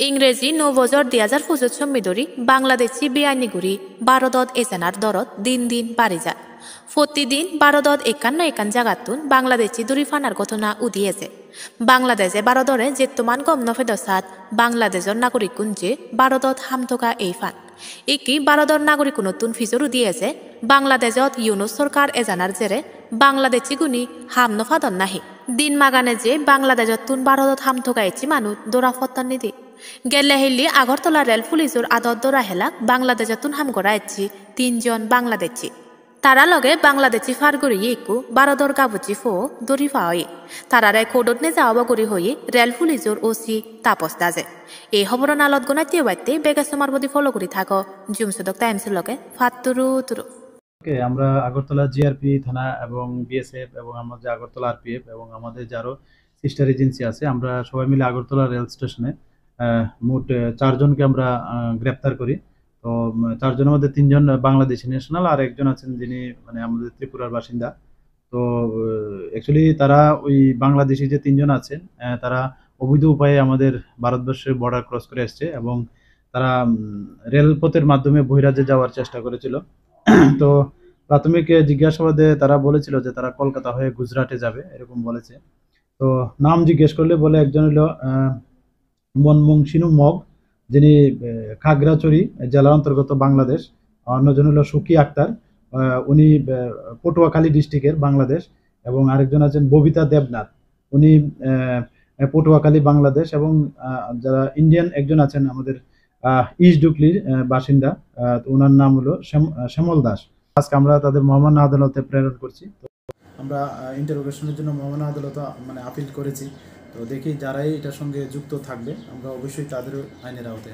ইংরেজি নববছর 2025 সম্মিদরি বাংলাদেশি বেআইনিগুড়ি ভারতত এসেনার দরত দিন দিন বাড়ি যায়। প্রতিদিন ভারতত একান জাগাতুন বাংলাদেশি দূরি ফানার ঘটনা উদিয়েছে। বাংলাদেশে ভারতরে জেত্তমান গম নফেদসাত বাংলাদেশের নাগরিক কুঞ্জে ভারতত হামথকা এই ফান ইকি ভারতের নাগরিক নতুন ফিজর উদিয়েছে। বাংলাদেশত ইউনুস সরকার এজানার জেরে বাংলাদেশি গুনি হাম নফাদন নাহি দিন মাগানে যে বাংলাদেশত তুন ভারতত হামথকা এচি মানুষ দোরা ফত্তন নিদি গেলে হিল্লি আগরতলা রেল পুলিশের আদত দৌড়া হেলাক বাংলাদেশতুন হাম করা এচ্ছি 3 জন বাংলাদেশি। তারা লগে বাংলাদেশি ফারগুড়ি ইকু ভারতর গাবুচি ফো দরি ফাওয়ি তারারে কোডত নে যাওয়া গুড়ি হয়ে রেল পুলিশের ওসি তাপস দাজে। এই খবর নালত গুনাইতে বাইতে বেগাসমার বদি ফলো করি থাকো জুমসদক টাইমসের লগে ফাতুরু তুরু। আমরা আগরতলা জিআরপি থানা এবং বিএসএফ এবং আমাদের আগরতলা আরপিএফ এবং আমাদের যারও সিস্টার এজেন্সি আছে, আমরা সবাই মিলে আগরতলা রেল স্টেশনে মোট 4 জনকে আমরা গ্রেপ্তার করি। তো 4 জনের মধ্যে 3 জন বাংলাদেশি ন্যাশনাল আর একজন আছেন যিনি মানে আমাদের ত্রিপুরার বাসিন্দা। তো অ্যাকচুয়ালি তারা ওই বাংলাদেশি যে 3 জন আছেন তারা অবৈধ উপায়ে আমাদের ভারতবর্ষের বর্ডার ক্রস করে এসছে এবং তারা রেলপথের মাধ্যমে বহিরাজ্যে যাওয়ার চেষ্টা করেছিল। তো প্রাথমিক জিজ্ঞাসাবাদে তারা বলেছিল যে তারা কলকাতা হয়ে গুজরাটে যাবে, এরকম বলেছে। তো নাম জিজ্ঞেস করলে বলে একজন হলো মনমংসিনু মগ, যিনি খাগড়াছড়ি জেলার অন্তর্গত বাংলাদেশ। অন্যজন হলো সুকি আক্তার, উনি পটুয়াখালী ডিস্ট্রিক্টের বাংলাদেশ। এবং আরেকজন আছেন ববিতা দেবনাথ, উনি পটুয়াখালী বাংলাদেশ। এবং যারা ইন্ডিয়ান একজন আছেন আমাদের ইস্ট ডুকলির বাসিন্দা, ওনার নাম হলো শ্যামল দাস। আজকে আমরা তাদের মহামান্য আদালতে প্রেরণ করছি। তো আমরা ইন্টারোগেশনের জন্য মহামান্য আদালতে মানে আপিল করেছি। তো দেখি যারাই এটার সঙ্গে যুক্ত থাকবে আমরা অবশ্যই তাদের আইনের আওতায়